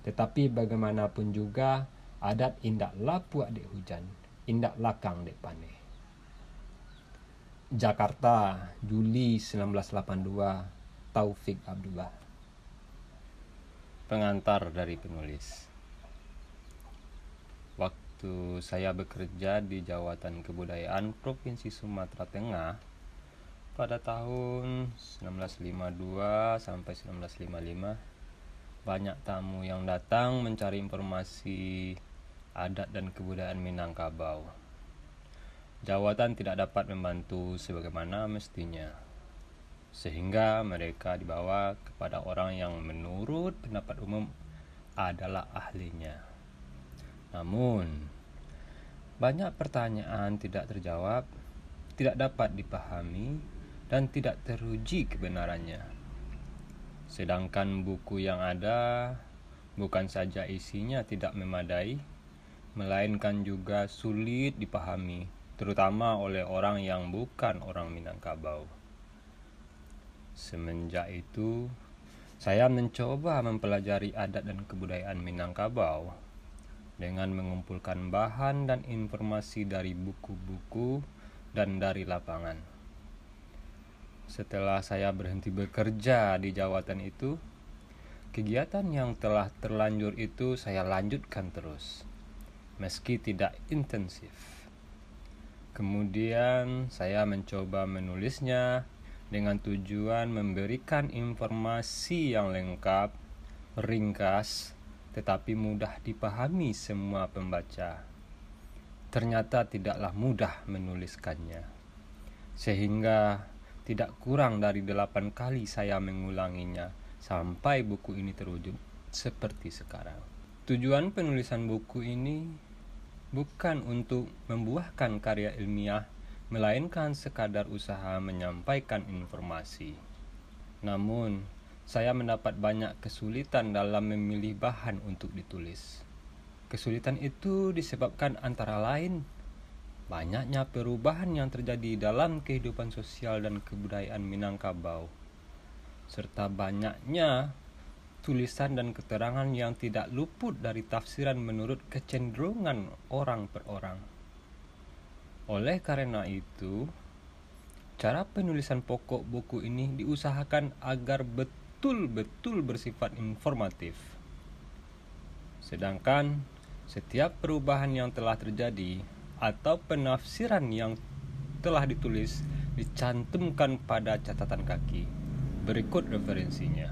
Tetapi bagaimanapun juga, adat indak lapuak dek hujan, indak lakang dek paneh. Jakarta, Juli 1982, Taufik Abdullah. Pengantar dari penulis. Waktu saya bekerja di Jawatan Kebudayaan Provinsi Sumatera Tengah pada tahun 1952 sampai 1955, banyak tamu yang datang mencari informasi adat dan kebudayaan Minangkabau. Jawatan tidak dapat membantu sebagaimana mestinya, sehingga mereka dibawa kepada orang yang menurut pendapat umum adalah ahlinya. Namun, banyak pertanyaan tidak terjawab, tidak dapat dipahami, dan tidak teruji kebenarannya. Sedangkan buku yang ada bukan saja isinya tidak memadai, melainkan juga sulit dipahami, terutama oleh orang yang bukan orang Minangkabau. Semenjak itu, saya mencoba mempelajari adat dan kebudayaan Minangkabau dengan mengumpulkan bahan dan informasi dari buku-buku dan dari lapangan. Setelah saya berhenti bekerja di jawatan itu, kegiatan yang telah terlanjur itu saya lanjutkan terus, meski tidak intensif. Kemudian saya mencoba menulisnya dengan tujuan memberikan informasi yang lengkap, ringkas, tetapi mudah dipahami semua pembaca. Ternyata tidaklah mudah menuliskannya, sehingga tidak kurang dari 8 kali saya mengulanginya sampai buku ini terwujud seperti sekarang. Tujuan penulisan buku ini bukan untuk membuahkan karya ilmiah, melainkan sekadar usaha menyampaikan informasi. Namun, saya mendapat banyak kesulitan dalam memilih bahan untuk ditulis. Kesulitan itu disebabkan antara lain banyaknya perubahan yang terjadi dalam kehidupan sosial dan kebudayaan Minangkabau, serta banyaknya tulisan dan keterangan yang tidak luput dari tafsiran menurut kecenderungan orang per orang. Oleh karena itu, cara penulisan pokok buku ini diusahakan agar betul-betul bersifat informatif. Sedangkan setiap perubahan yang telah terjadi atau penafsiran yang telah ditulis dicantumkan pada catatan kaki. Berikut referensinya.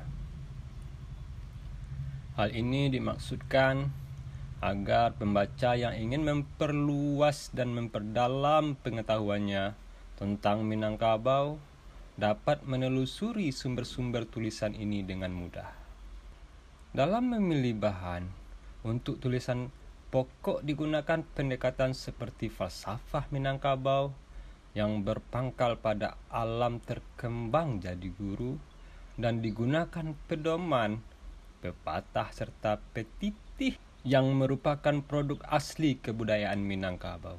Hal ini dimaksudkan agar pembaca yang ingin memperluas dan memperdalam pengetahuannya tentang Minangkabau dapat menelusuri sumber-sumber tulisan ini dengan mudah. Dalam memilih bahan untuk tulisan pokok digunakan pendekatan seperti falsafah Minangkabau yang berpangkal pada alam terkembang jadi guru, dan digunakan pedoman, pepatah serta petitih yang merupakan produk asli kebudayaan Minangkabau.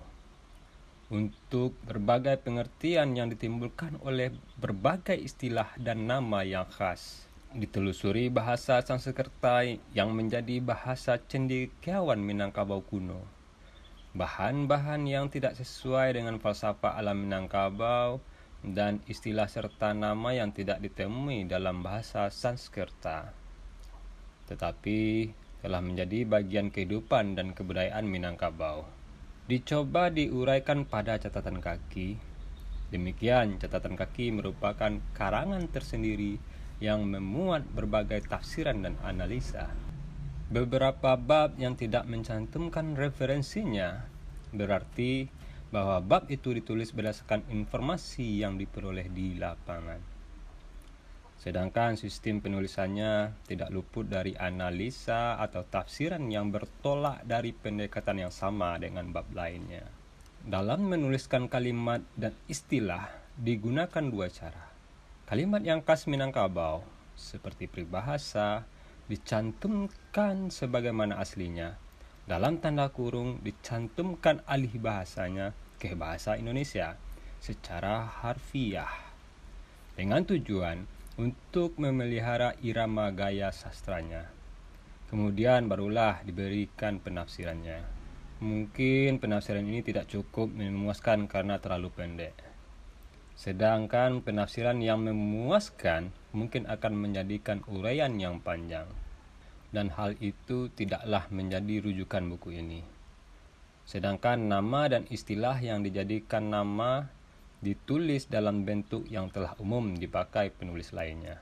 Untuk berbagai pengertian yang ditimbulkan oleh berbagai istilah dan nama yang khas, ditelusuri bahasa Sanskerta yang menjadi bahasa cendekiawan Minangkabau kuno. Bahan-bahan yang tidak sesuai dengan falsafah alam Minangkabau dan istilah serta nama yang tidak ditemui dalam bahasa Sanskerta, tetapi telah menjadi bagian kehidupan dan kebudayaan Minangkabau, dicoba diuraikan pada catatan kaki. Demikian, catatan kaki merupakan karangan tersendiri yang memuat berbagai tafsiran dan analisa. Beberapa bab yang tidak mencantumkan referensinya berarti bahwa bab itu ditulis berdasarkan informasi yang diperoleh di lapangan. Sedangkan sistem penulisannya tidak luput dari analisa atau tafsiran yang bertolak dari pendekatan yang sama dengan bab lainnya. Dalam menuliskan kalimat dan istilah digunakan dua cara. Kalimat yang khas Minangkabau seperti peribahasa dicantumkan sebagaimana aslinya. Dalam tanda kurung dicantumkan alih bahasanya ke bahasa Indonesia secara harfiah dengan tujuan untuk memelihara irama gaya sastranya. Kemudian barulah diberikan penafsirannya. Mungkin penafsiran ini tidak cukup memuaskan karena terlalu pendek. Sedangkan penafsiran yang memuaskan mungkin akan menjadikan uraian yang panjang, dan hal itu tidaklah menjadi rujukan buku ini. Sedangkan nama dan istilah yang dijadikan nama ditulis dalam bentuk yang telah umum dipakai penulis lainnya.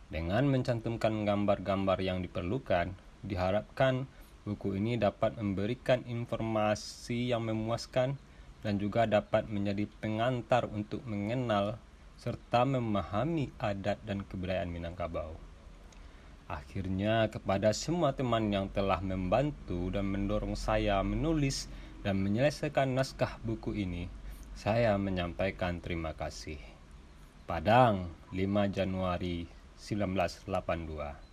Dengan mencantumkan gambar-gambar yang diperlukan, diharapkan buku ini dapat memberikan informasi yang memuaskan dan juga dapat menjadi pengantar untuk mengenal serta memahami adat dan kebudayaan Minangkabau. Akhirnya, kepada semua teman yang telah membantu dan mendorong saya menulis dan menyelesaikan naskah buku ini, saya menyampaikan terima kasih. Padang, 5 Januari 1982.